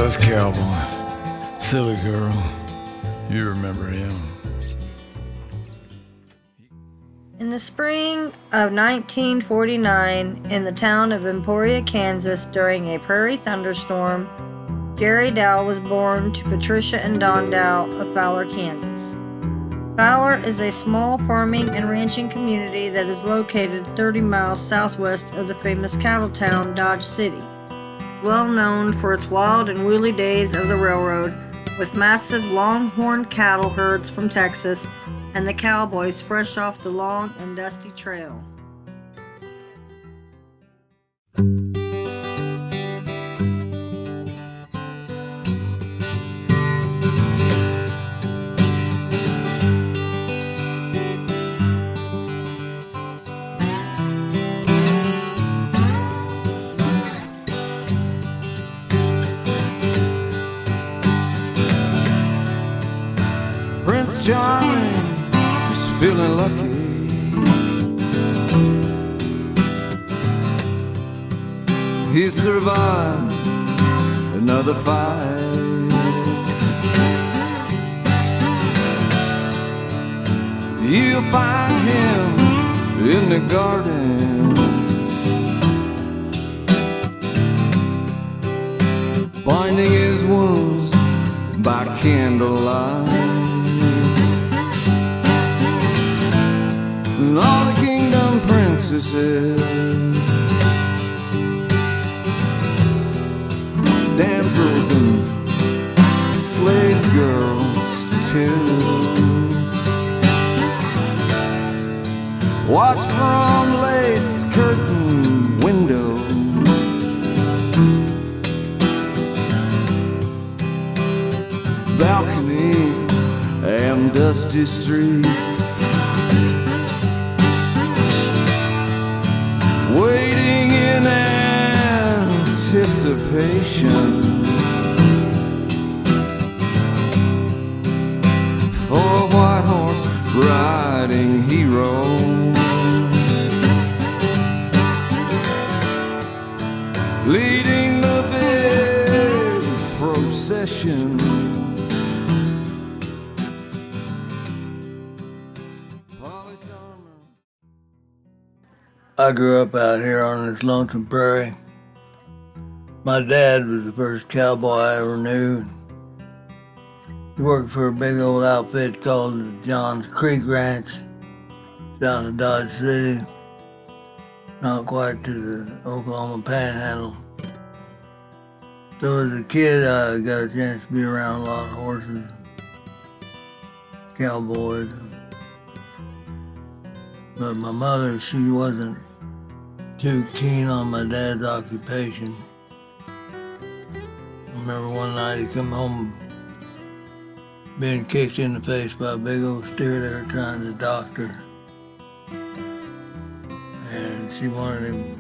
Stardust Cowboy. Silly girl. You remember him. In the spring of 1949, in the town of Emporia, Kansas, during a prairie thunderstorm, Jerry Dowell was born to Patricia and Don Dowell of Fowler, Kansas. Fowler is a small farming and ranching community that is located 30 miles southwest of the famous cattle town Dodge City, well known for its wild and woolly days of the railroad, with massive longhorn cattle herds from Texas and the cowboys fresh off the long and dusty trail. Prince Charming is feeling lucky. He survived another fight. You'll find him in the garden, binding his wounds by candlelight. And all the kingdom princesses, damsels and slave girls too, watch from lace curtain window, balconies and dusty streets, waiting in anticipation for a white horse riding hero, leading the big procession. I grew up out here on this lonesome prairie. My dad was the first cowboy I ever knew. He worked for a big old outfit called the Johns Creek Ranch, south of Dodge City, not quite to the Oklahoma Panhandle. So as a kid, I got a chance to be around a lot of horses, cowboys. But my mother, she wasn't too keen on my dad's occupation. I remember one night he come home being kicked in the face by a big old steer they were trying to doctor. And she wanted him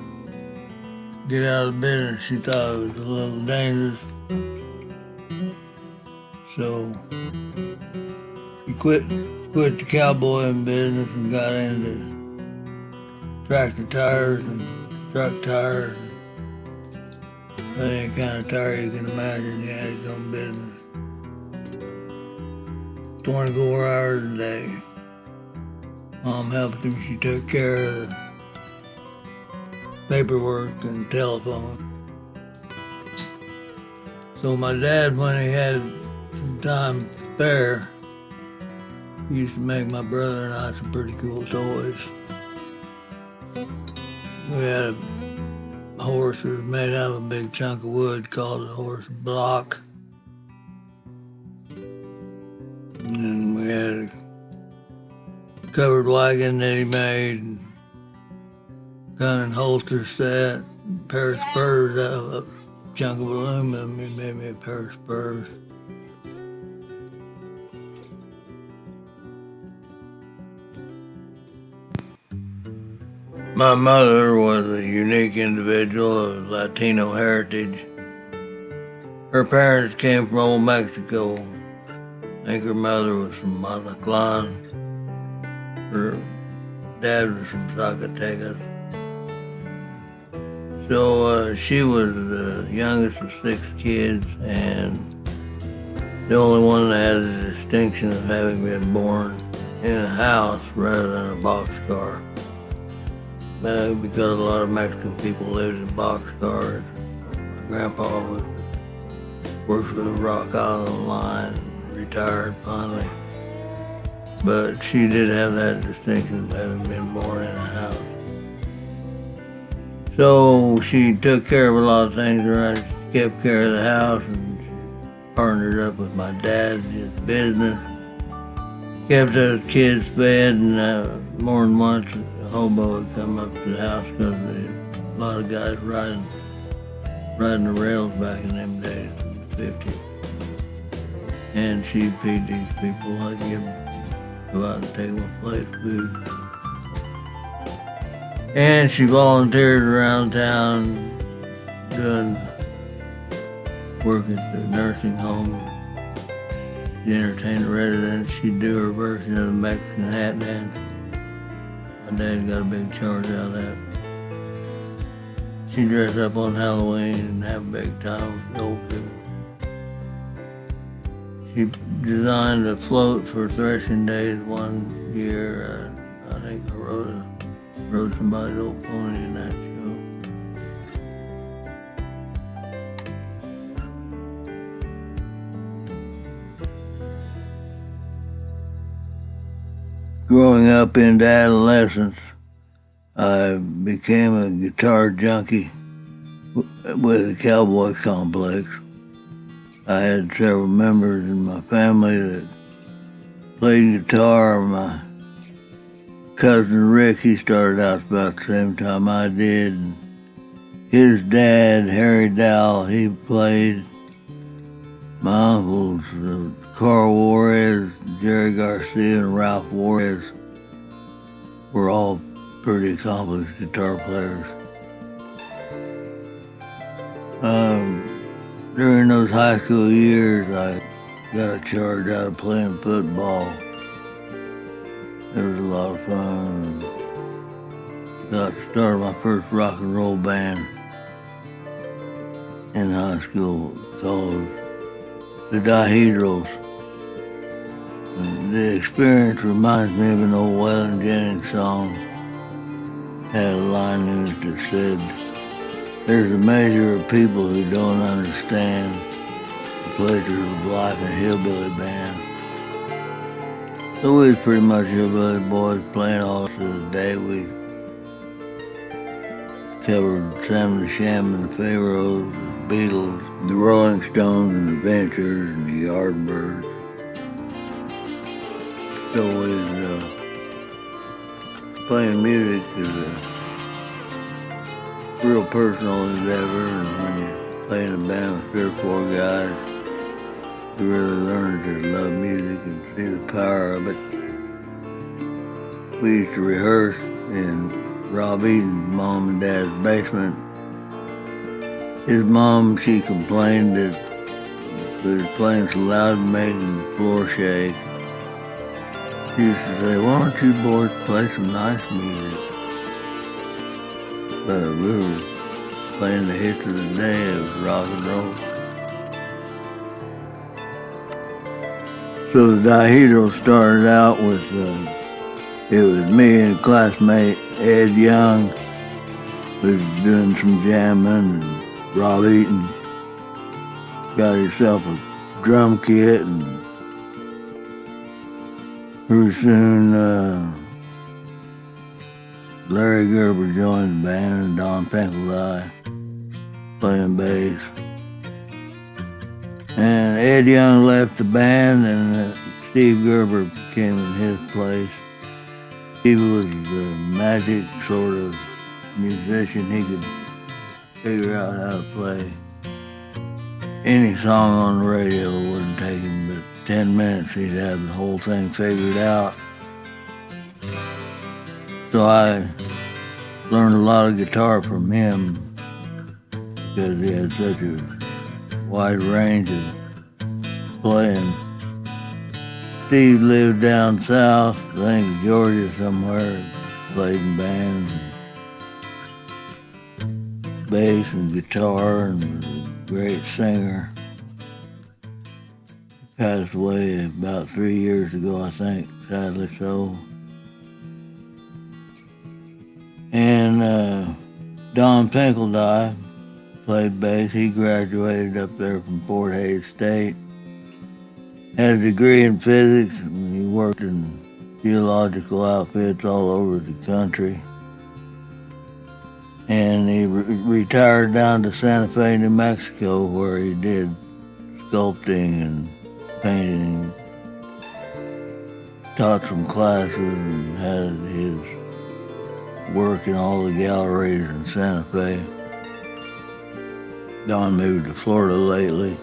to get out of the business. She thought it was a little dangerous. So he quit the cowboying business and got into tractor tires and truck tires and any kind of tire you can imagine. He had his own business 24 hours a day. Mom helped him. She took care of the paperwork and telephone. So my dad, when he had some time spare, he used to make my brother and I some pretty cool toys. We had a horse that was made out of a big chunk of wood called a horse block. And then we had a covered wagon that he made, and gun and holster set, a pair of spurs out of a chunk of aluminum. He made me a pair of spurs. My mother was a unique individual of Latino heritage. Her parents came from old Mexico. I think her mother was from Mazatlan. Her dad was from Zacatecas. So she was the youngest of 6 kids, and the only one that had the distinction of having been born in a house rather than a boxcar. Because a lot of Mexican people lived in boxcars. My grandpa worked for the Rock Island Line, retired finally. But she did have that distinction of having been born in a house. So she took care of a lot of things around. She kept care of the house, and she partnered up with my dad in his business. Kept us kids fed, and more than once a hobo would come up to the house because a lot of guys riding the rails back in them days in the 50s. And she'd feed these people. I'd go out and take one plate of food. And she volunteered around town doing work at the nursing home. She entertained the residents. She'd do her version of the Mexican hat dance. My dad got a big charge out of that. She'd dress up on Halloween and have a big time with the old people. She designed a float for threshing days one year. I think I rode somebody's old pony in that show. Growing up into adolescence, I became a guitar junkie with a cowboy complex. I had several members in my family that played guitar. My cousin Rick, he started out about the same time I did. And his dad, Jerry Dowell, he played. My uncles, Carl Juarez, Jerry Garcia, and Ralph Juarez were all pretty accomplished guitar players. During those high school years, I got a charge out of playing football. It was a lot of fun. Started my first rock and roll band in high school called the Dihedrals. And the experience reminds me of an old Waylon Jennings song. Had a line in it that said, "There's a measure of people who don't understand the pleasures of life in a hillbilly band." So we was pretty much hillbilly boys playing all through the day. We covered Sam the Sham and the Pharaohs, the Beatles, the Rolling Stones, and the Ventures, and the Yardbirds. So playing music is a real personal endeavor, and when you play in a band with 3 or 4 guys, you really learn to love music and see the power of it. We used to rehearse in Rob Eaton's mom and dad's basement. His mom, she complained that we was playing so loud and making the floor shake. She used to say, "Why don't you boys play some nice music?" But we were playing the hits of the day of rock and roll. So the Dihedral started out with, it was me and a classmate, Ed Young, was doing some jamming, and Rob Eaton got himself a drum kit, and pretty soon Larry Gerber joined the band, and Don Finkelstein playing bass. And Ed Young left the band, and Steve Gerber came in his place. He was a magic sort of musician. He could figure out how to play any song on the radio. It wouldn't take him but 10 minutes. He'd have the whole thing figured out. So I learned a lot of guitar from him because he had such a wide range of playing. Steve lived down south, I think Georgia somewhere, played in bands. bass and guitar and was a great singer. He passed away about 3 years ago, I think, sadly so. And Don Pinkeldye played bass. He graduated up there from Fort Hays State. Had a degree in physics, and he worked in geological outfits all over the country. And he retired down to Santa Fe, New Mexico, where he did sculpting and painting. Taught some classes and had his work in all the galleries in Santa Fe. Don moved to Florida lately.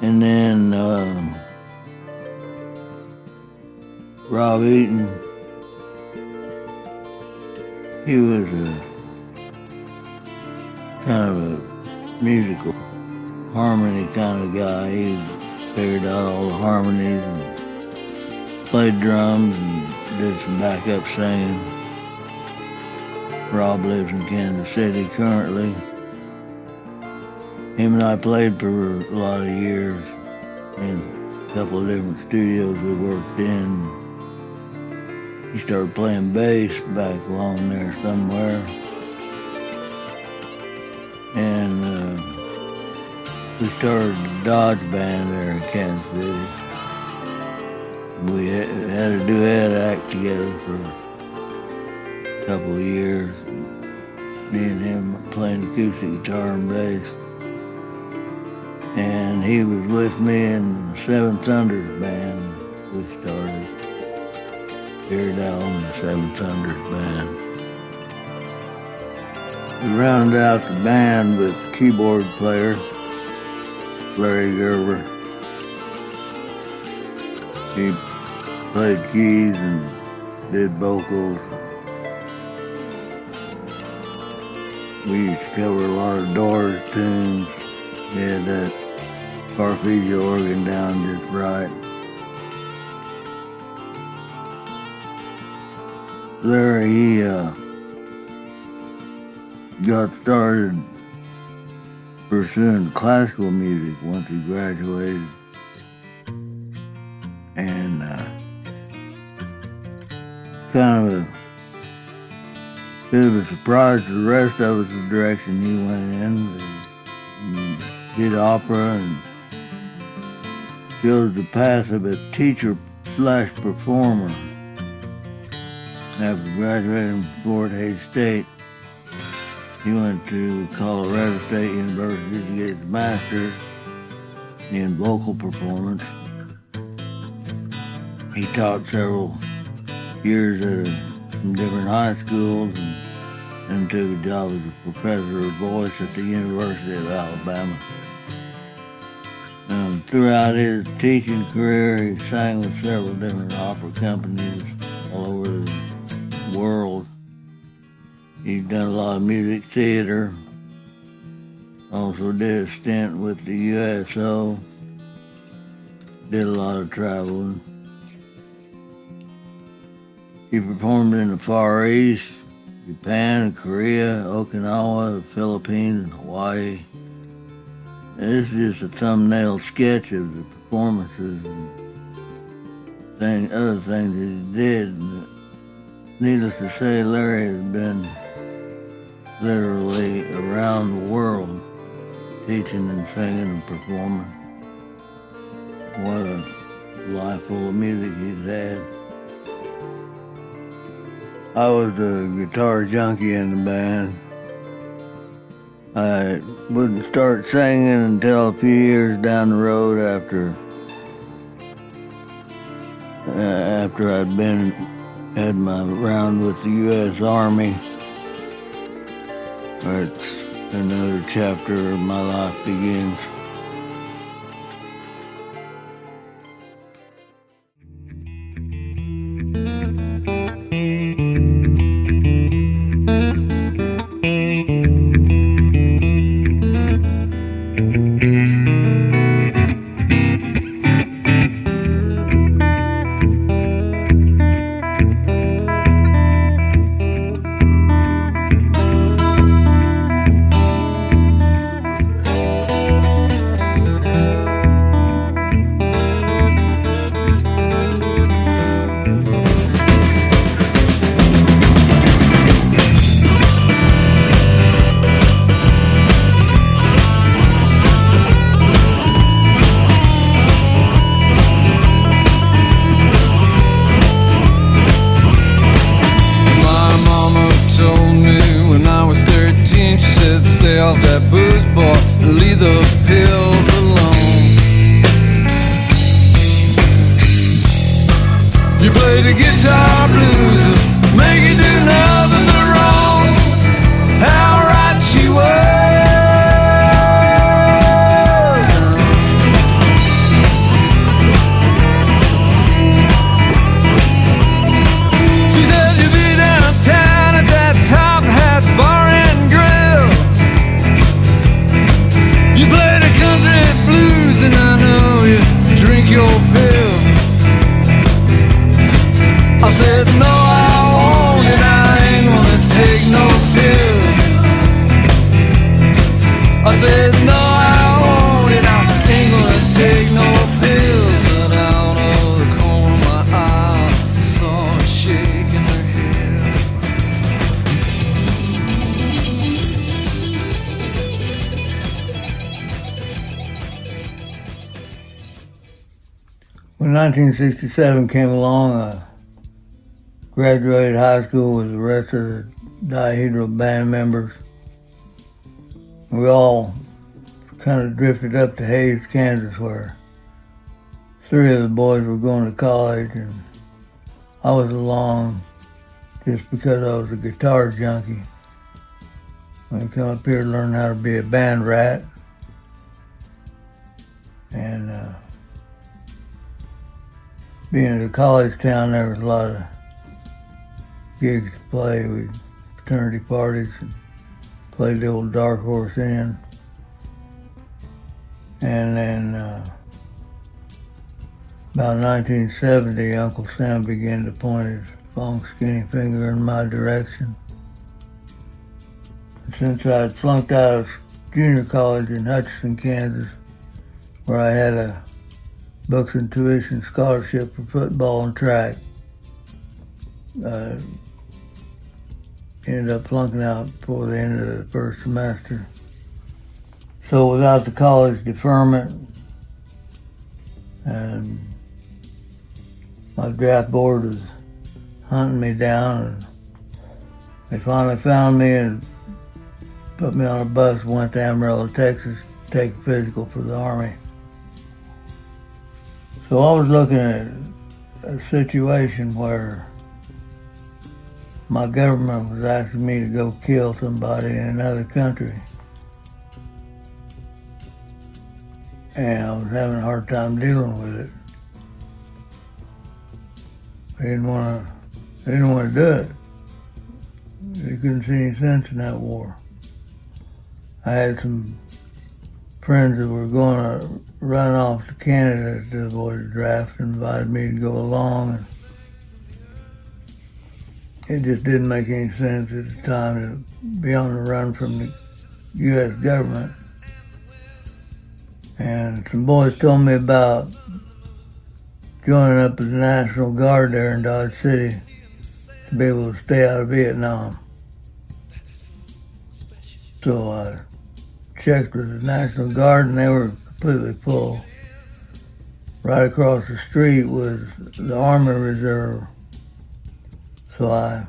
And then Rob Eaton, he was a kind of a musical harmony kind of guy. He figured out all the harmonies and played drums and did some backup singing. Rob lives in Kansas City currently. Him and I played for a lot of years in a couple of different studios we worked in. He started playing bass back along there somewhere. And we started the Dodge Band there in Kansas City. We had a duet act together for a couple of years. Me and him playing acoustic guitar and bass. And he was with me in the Seven Thunders Band we started. Jerry Dowell and the Seven Thunders Band. We rounded out the band with keyboard player Larry Gerber. He played keys and did vocals. We used to cover a lot of Doors tunes. He had that Arpeggio organ down just right. Larry, he got started pursuing classical music once he graduated. And kind of a bit of a surprise to the rest of us the direction he went in. He did opera and chose the path of a teacher/performer. After graduating from Fort Hays State, he went to Colorado State University to get his master's in vocal performance. He taught several years at some different high schools and took a job as a professor of voice at the University of Alabama. Throughout his teaching career, he sang with several different opera companies all over the world. He's done a lot of music theater. Also did a stint with the USO. Did a lot of traveling. He performed in the Far East, Japan, Korea, Okinawa, the Philippines, and Hawaii. This is just a thumbnail sketch of the performances and other things that he did. Needless to say, Larry has been literally around the world teaching and singing and performing. What a life full of music he's had. I was a guitar junkie in the band. I wouldn't start singing until a few years down the road after I'd had my round with the U.S. Army. It's another chapter of my life begins. When 1967 came along, I graduated high school with the rest of the Dihedral band members. We all kind of drifted up to Hayes, Kansas, where 3 of the boys were going to college, and I was along just because I was a guitar junkie. I come up here to learn how to be a band rat, and being in a college town, there was a lot of gigs to play. We fraternity parties and played the old Dark Horse Inn. And then about 1970, Uncle Sam began to point his long skinny finger in my direction. And since I had flunked out of junior college in Hutchinson, Kansas, where I had a books and tuition scholarship for football and track, ended up flunking out before the end of the first semester. So without the college deferment, and my draft board was hunting me down, and they finally found me and put me on a bus, went to Amarillo, Texas, to take a physical for the Army. So I was looking at a situation where my government was asking me to go kill somebody in another country. And I was having a hard time dealing with it. I didn't want to do it. I couldn't see any sense in that war. I had some friends that were going to run off to Canada to avoid the draft and invited me to go along. And it just didn't make any sense at the time to be on the run from the U.S. government. And some boys told me about joining up as the National Guard there in Dodge City to be able to stay out of Vietnam. So I checked with the National Guard, and they were completely full. Right across the street was the Army Reserve. So I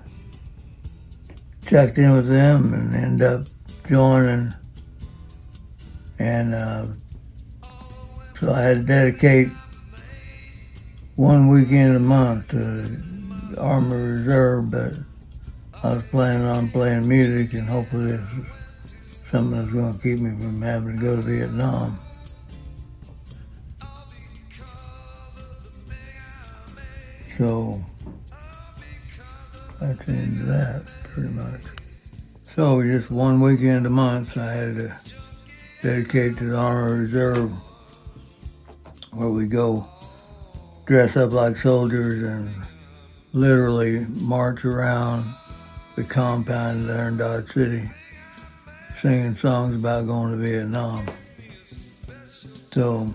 checked in with them and ended up joining. And so I had to dedicate one weekend a month to the Army Reserve, but I was planning on playing music, and hopefully this was something that's going to keep me from having to go to Vietnam. So that's the end of that, pretty much. So just one weekend a month I had to dedicate to the Army Reserve, where we go dress up like soldiers and literally march around the compound there in Dodge City, singing songs about going to Vietnam. So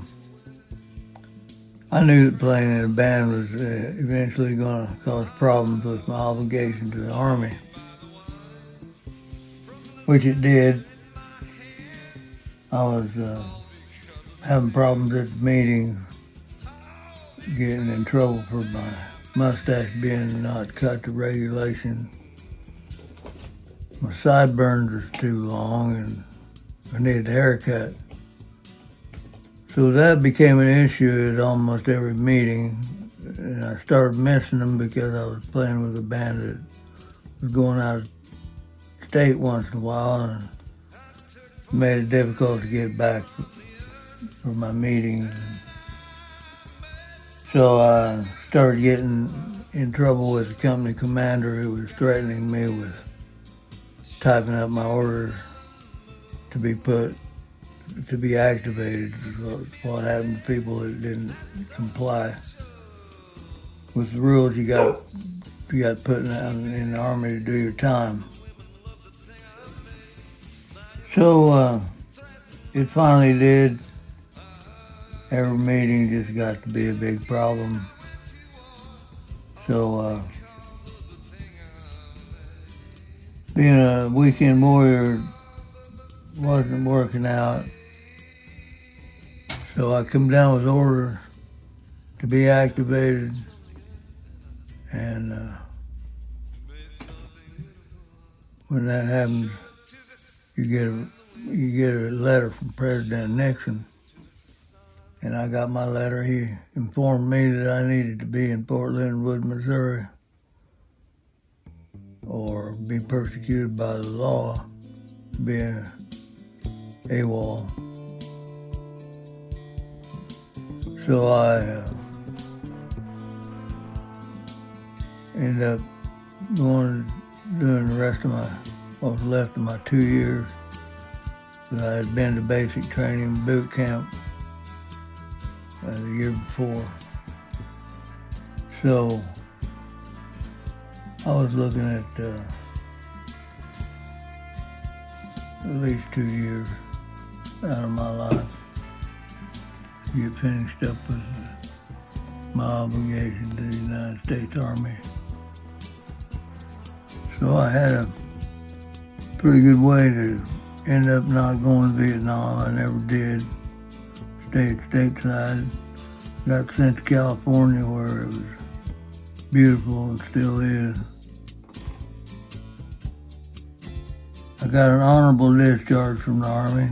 I knew that playing in a band was eventually going to cause problems with my obligation to the Army, which it did. I was having problems at the meetings, getting in trouble for my mustache being not cut to regulation. My sideburns were too long and I needed a haircut. So that became an issue at almost every meeting, and I started missing them because I was playing with a band that was going out of state once in a while, and it made it difficult to get back for my meetings. So I started getting in trouble with the company commander, who was threatening me with typing up my orders to be activated. What happened to people that didn't comply with the rules. You got put in the Army to do your time. So it finally did. Every meeting just got to be a big problem. So being a weekend warrior wasn't working out. So I come down with orders to be activated, and when that happens, you get a letter from President Nixon, and I got my letter. He informed me that I needed to be in Fort Leonard Wood, Missouri, or be persecuted by the law, being AWOL. So I ended up doing the rest of what's left of my 2 years. I had been to basic training boot camp the year before. So I was looking at least 2 years out of my life to get finished up with my obligation to the United States Army. So I had a pretty good way to end up not going to Vietnam. I never did. Stayed stateside. Got sent to California where it was beautiful and still is. I got an honorable discharge from the Army.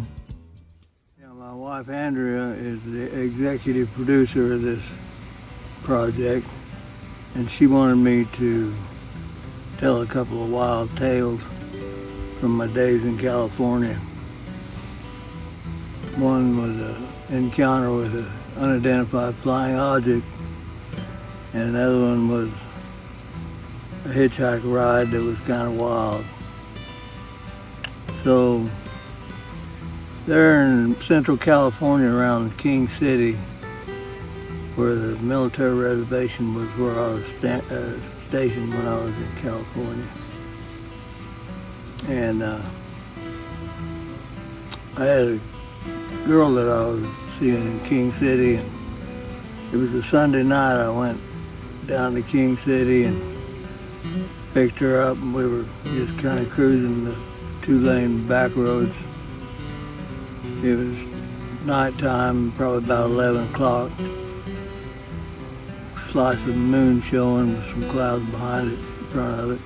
My wife Andrea is the executive producer of this project, and she wanted me to tell a couple of wild tales from my days in California. One was an encounter with an unidentified flying object, and another one was a hitchhike ride that was kind of wild. So there in Central California around King City, where the military reservation was where I was stationed when I was in California. And I had a girl that I was seeing in King City, and it was a Sunday night. I went down to King City and picked her up, and we were just kind of cruising the 2-lane back roads. It was nighttime, probably about 11 o'clock. Slice of the moon showing with some clouds behind it, in front of it.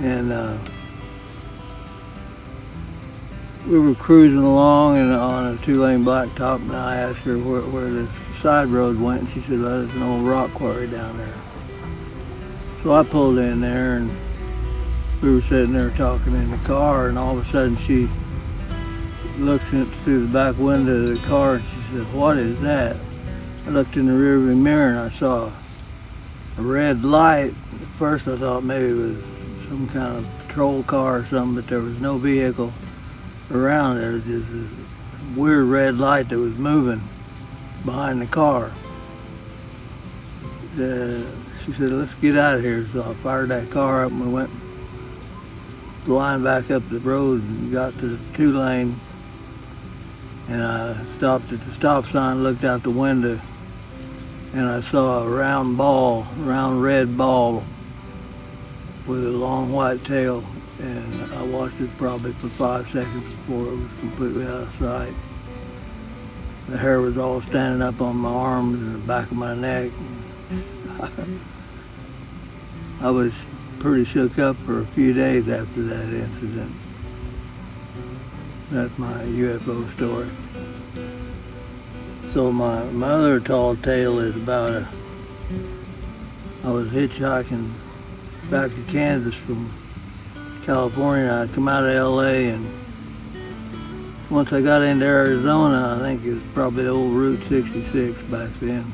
And we were cruising along and on a 2-lane blacktop, and I asked her where the side road went, and she said, well, there's an old rock quarry down there. So I pulled in there, and we were sitting there talking in the car, and all of a sudden she looked through the back window of the car, and she said, what is that? I looked in the rearview mirror, and I saw a red light. At first I thought maybe it was some kind of patrol car or something, but there was no vehicle around. There was just this weird red light that was moving behind the car. She said, let's get out of here. So I fired that car up, and we went flying back up the road and got to the 2-lane, and I stopped at the stop sign, looked out the window, and I saw a round red ball with a long white tail, and I watched it probably for 5 seconds before it was completely out of sight. The hair was all standing up on my arms and the back of my neck. I was pretty shook up for a few days after that incident. That's my UFO story. So my other tall tale is about I was hitchhiking back to Kansas from California. I'd come out of LA, and once I got into Arizona, I think it was probably the old Route 66 back then.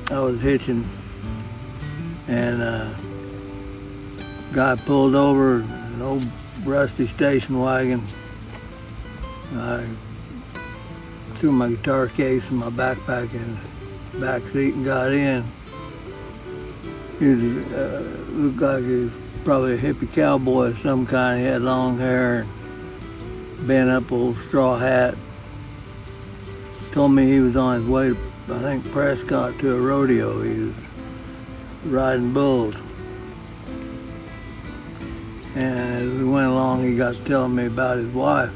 I was hitching, and a guy pulled over an old rusty station wagon. I threw my guitar case and my backpack in the back seat and got in. He looked like he was probably a hippie cowboy of some kind. He had long hair and bent up old straw hat. Told me he was on his way to, I think, Prescott to a rodeo. He was riding bulls. And as we went along, he got to telling me about his wife.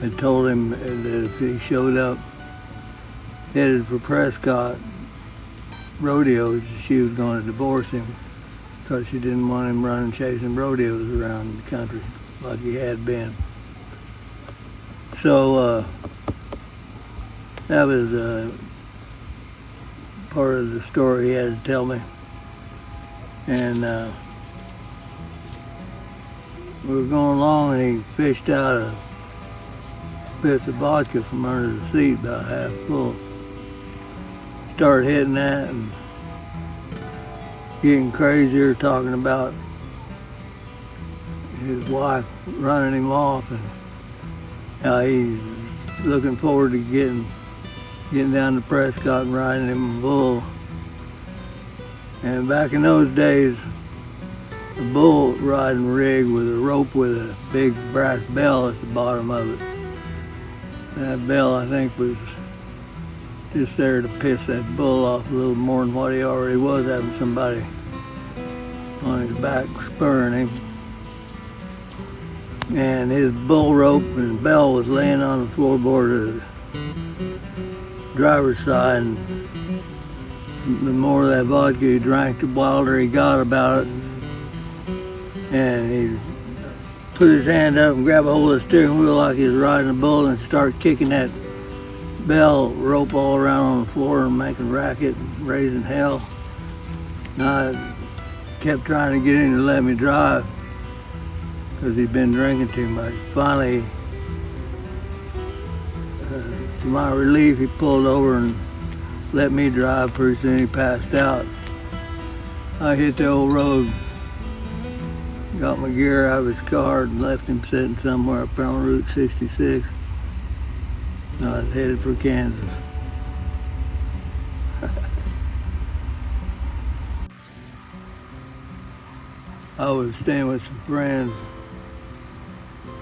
I told him that if he showed up headed for Prescott rodeos. She was going to divorce him because she didn't want him running chasing rodeos around the country like he had been. So that was part of the story he had to tell me. And we were going along, and he fished out a fifth of vodka from under the seat, about half full. Started hitting that and getting crazier, talking about his wife running him off and how he's looking forward to getting down to Prescott and riding him a bull. And back in those days, a bull riding rig with a rope with a big brass bell at the bottom of it. That bell, I think, was just there to piss that bull off a little more than what he already was, having somebody on his back spurring him. And his bull rope and bell was laying on the floorboard of the driver's side. And the more of that vodka he drank, the wilder he got about it. And he put his hand up and grabbed a hold of the steering wheel like he was riding a bull and started kicking that bell rope all around on the floor and making racket and raising hell. And I kept trying to get him to let me drive because he'd been drinking too much. Finally, to my relief, he pulled over and let me drive. Pretty soon he passed out. I hit the old road, got my gear out of his car and left him sitting somewhere up on Route 66. And I was headed for Kansas. I was staying with some friends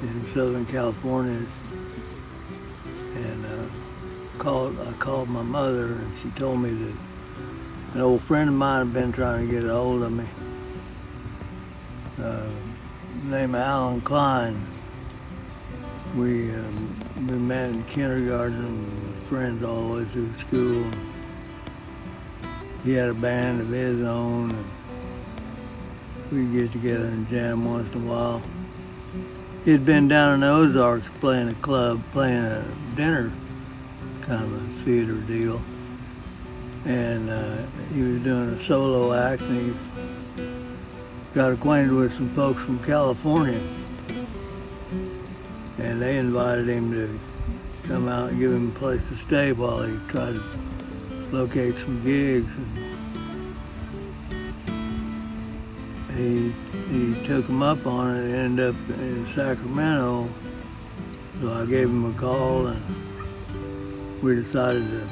in Southern California, and I called my mother, and she told me that an old friend of mine had been trying to get a hold of me, named Alan Klein. We met in kindergarten and were friends all the way through school. He had a band of his own, and we'd get together and jam once in a while. He'd been down in the Ozarks playing a club, playing a dinner kind of a theater deal. And he was doing a solo act, and he got acquainted with some folks from California. And they invited him to come out and give him a place to stay while he tried to locate some gigs. And he took him up on it and ended up in Sacramento. So I gave him a call, and we decided to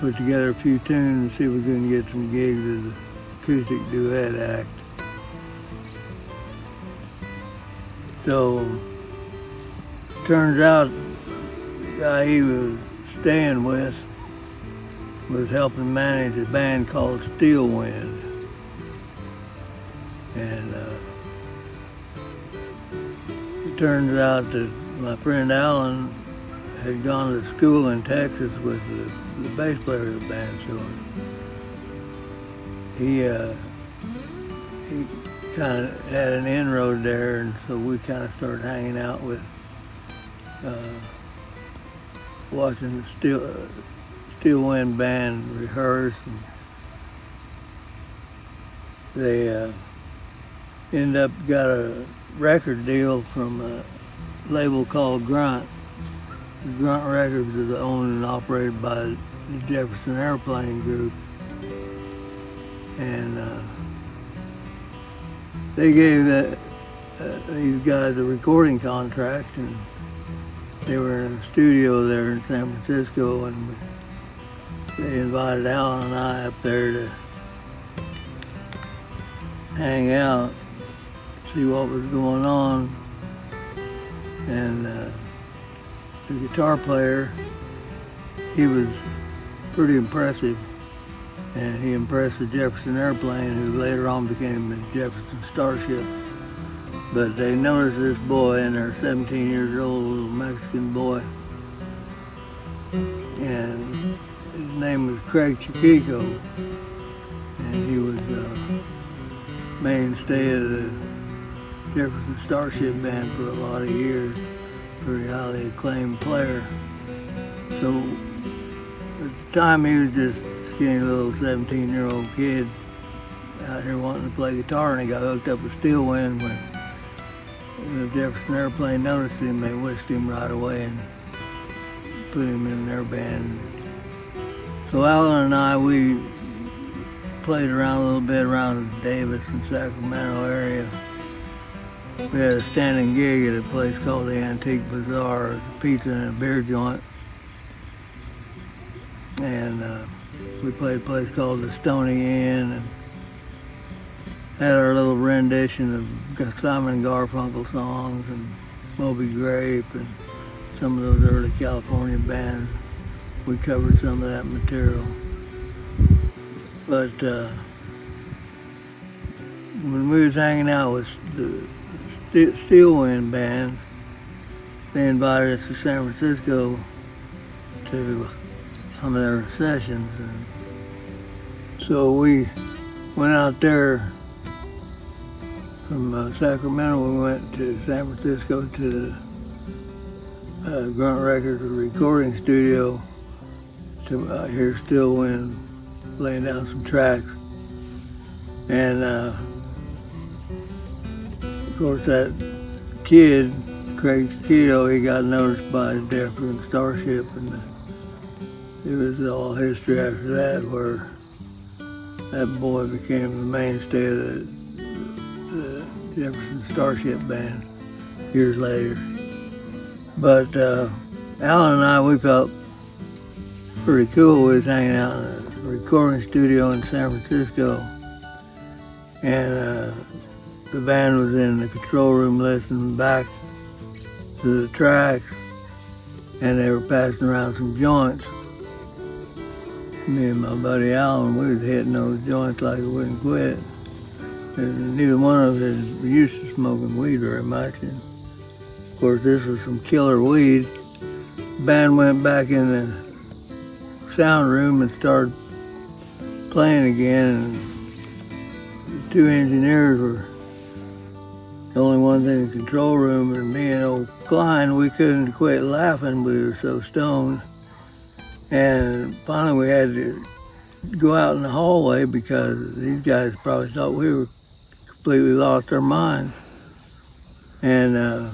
put together a few tunes and see if we couldn't get some gigs as an acoustic duet act. So turns out the guy he was staying with was helping manage a band called Steel Wind. And it turns out that my friend Alan had gone to school in Texas with the bass player of the band, so he kind of had an inroad there, and so we kind of started hanging out with, watching the Steel Wind band rehearse. And they ended up got a record deal from a label called Grunt. Grunt Records is owned and operated by the Jefferson Airplane Group. And they gave these guys a recording contract, and they were in a studio there in San Francisco, and they invited Alan and I up there to hang out, see what was going on. And the guitar player, he was pretty impressive, and he impressed the Jefferson Airplane, who later on became the Jefferson Starship. But they noticed this boy, and they're 17 years old, little Mexican boy, and his name was Craig Chiquico, and he was mainstay of the Jefferson Starship Band for a lot of years, very highly acclaimed player. So at the time he was just a skinny little 17-year-old kid out here wanting to play guitar, and he got hooked up with Steel Wind. When the Jefferson Airplane noticed him, they whisked him right away and put him in their band. So Alan and I, we played around a little bit around the Davis and Sacramento area. We had a standing gig at a place called the Antique Bazaar, a pizza and a beer joint. And we played a place called the Stony Inn and had our little rendition of Simon and Garfunkel songs and Moby Grape and some of those early California bands. We covered some of that material. But when we was hanging out with the Steel Wind band, they invited us to San Francisco to some of their sessions. And so we went out there from Sacramento. We went to San Francisco to the Grunt Records recording studio to hear Steel Wind laying down some tracks. And of course that kid, Craig Chiquito, he got noticed by Jefferson Starship, and it was all history after that, where that boy became the mainstay of the Jefferson Starship Band years later. But Alan and I, we felt pretty cool. We was hanging out in a recording studio in San Francisco, and the band was in the control room listening back to the tracks, and they were passing around some joints. Me and my buddy Alan, we was hitting those joints like we wouldn't quit. And neither one of us is used to smoking weed very much. And of course, this was some killer weed. The band went back in the sound room and started playing again. And the two engineers were the only ones in the control room, and me and old Klein, we couldn't quit laughing. We were so stoned. And finally we had to go out in the hallway because these guys probably thought we were completely lost our minds. And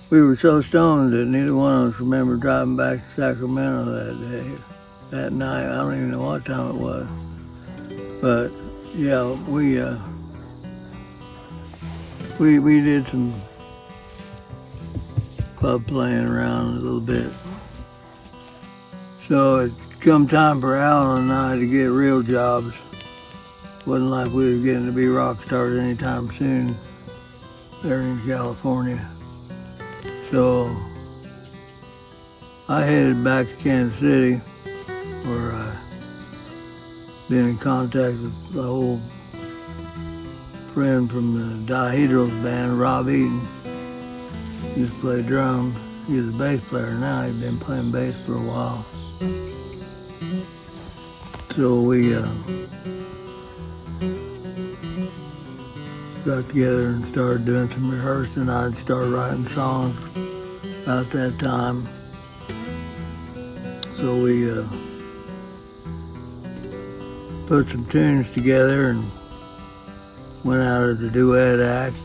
we were so stoned that neither one of us remember driving back to Sacramento that day, that night. I don't even know what time it was. But yeah, we did some club playing around a little bit. So it come time for Alan and I to get real jobs. Wasn't like we was getting to be rock stars anytime soon there in California. So I headed back to Kansas City, where I been in contact with the old friend from the Dihedrals band, Rob Eaton. He used to play drums. He's a bass player now. He's been playing bass for a while. So we got together and started doing some rehearsing. I'd start writing songs about that time. So we put some tunes together and went out as a duet act.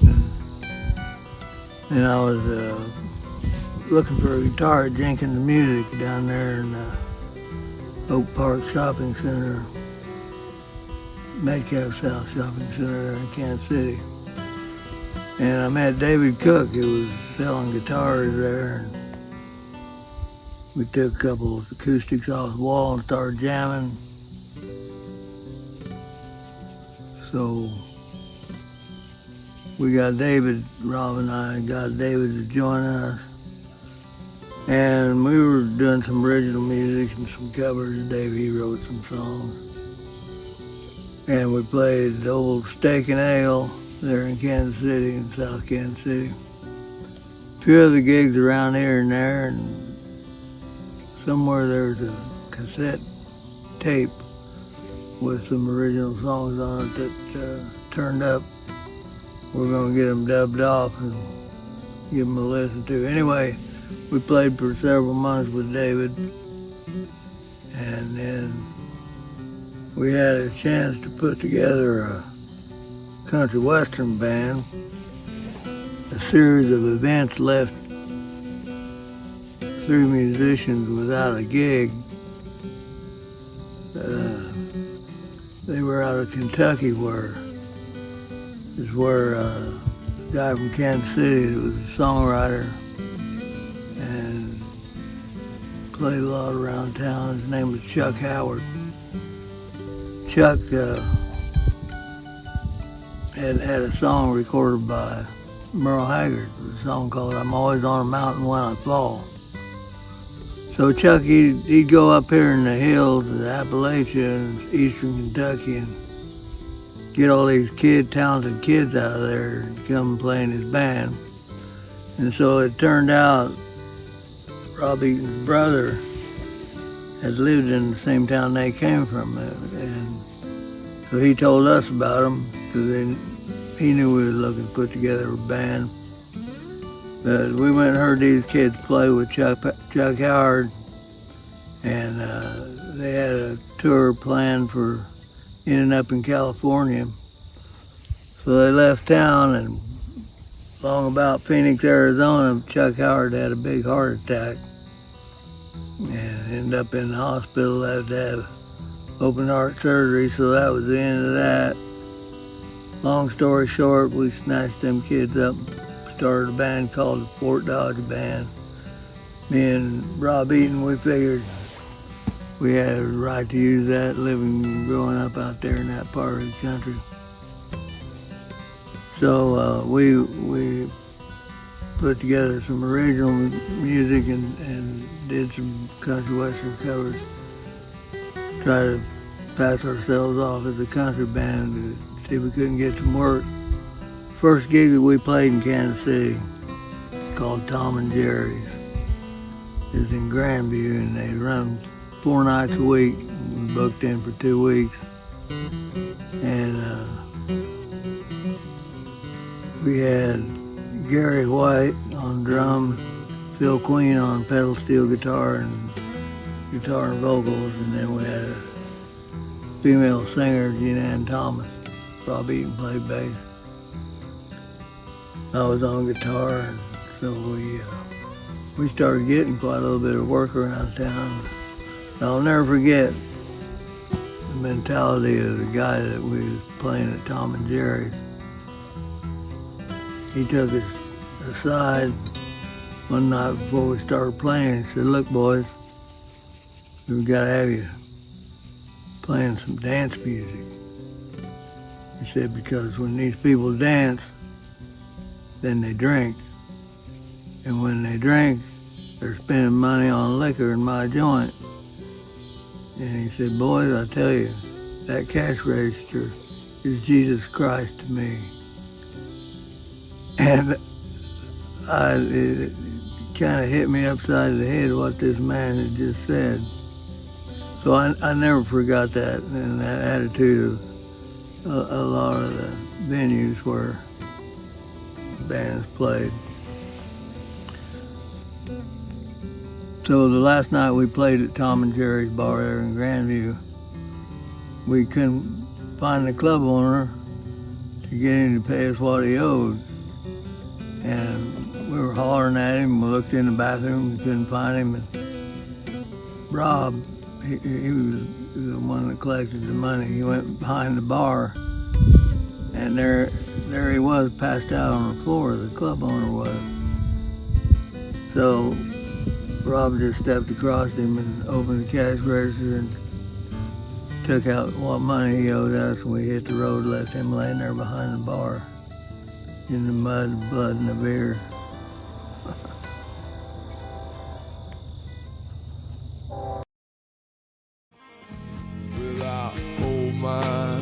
And I was looking for a guitar at Jenkins Music down there in Oak Park Shopping Center, Metcalf South Shopping Center there in Kansas City. And I met David Cook, who was selling guitars there. And we took a couple of acoustics off the wall and started jamming. So we got David, Rob and I got David to join us. And we were doing some original music and some covers. David, he wrote some songs. And we played the old Steak and Ale there in Kansas City, in South Kansas City. A few other gigs around here and there, and somewhere there's a cassette tape with some original songs on it that turned up. We're going to get them dubbed off and give them a listen to. Anyway, we played for several months with David, and then we had a chance to put together a country western band. A series of events left 3 musicians without a gig. They were out of Kentucky, where a guy from Kansas City that was a songwriter and played a lot around town. His name was Chuck Howard. Chuck had a song recorded by Merle Haggard. It was a song called "I'm Always on a Mountain When I Fall." So Chuck, he'd go up here in the hills of the Appalachians, eastern Kentucky, and get all these talented kids out of there to come play in his band. And so it turned out Rob Eaton's brother had lived in the same town they came from, and so he told us about them because he knew we were looking to put together a band. But we went and heard these kids play with Chuck Howard, and they had a tour planned for ending up in California. So they left town, and along about Phoenix, Arizona, Chuck Howard had a big heart attack and ended up in the hospital, had to have open heart surgery, so that was the end of that. Long story short, we snatched them kids up, started a band called the Fort Dodge Band. Me and Rob Eaton, we figured we had a right to use that, living and growing up out there in that part of the country. So we put together some original music and did some country western covers. Try to pass ourselves off as a country band to see if we couldn't get some work. First gig that we played in Kansas City, called Tom and Jerry's, is in Grandview, and they run 4 nights a week. We booked in for 2 weeks, and we had Gary White on drums, Phil Queen on pedal steel guitar and vocals, and then we had a female singer, Jean Ann Thomas. Rob Eaton played bass. I was on guitar, and so we started getting quite a little bit of work around town. I'll never forget the mentality of the guy that we was playing at Tom and Jerry's. He took us aside one night before we started playing. He said, "Look, boys, we've got to have you playing some dance music." He said, "Because when these people dance, then they drink. And when they drink, they're spending money on liquor in my joint." And he said, "Boys, I tell you, that cash register is Jesus Christ to me." And it kind of hit me upside the head what this man had just said. So I never forgot that, and that attitude of a lot of the venues where bands played. So the last night we played at Tom and Jerry's bar there in Grandview, we couldn't find the club owner to get him to pay us what he owed. And we were hollering at him. We looked in the bathroom, we couldn't find him. And Rob, he was the one that collected the money. He went behind the bar, and there he was, passed out on the floor. The club owner was. So Rob just stepped across him and opened the cash register and took out what money he owed us, and we hit the road, left him laying there behind the bar in the mud, the blood, and the beer. Without all my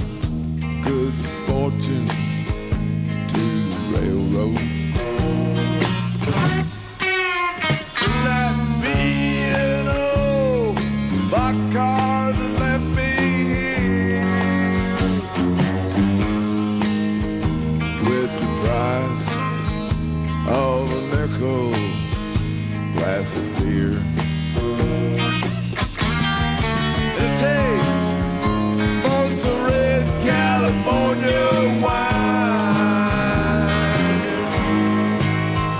good fortune to the railroad. That being old boxcar that left me here with the price of a nickel glass of beer. It tastes most of red California wine,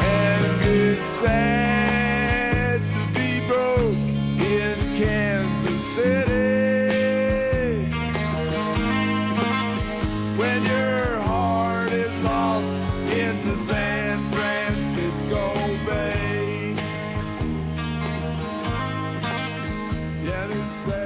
and it's sad to be broke in Kansas City when your heart is lost in the San Francisco Bay. Yeah, it's sad.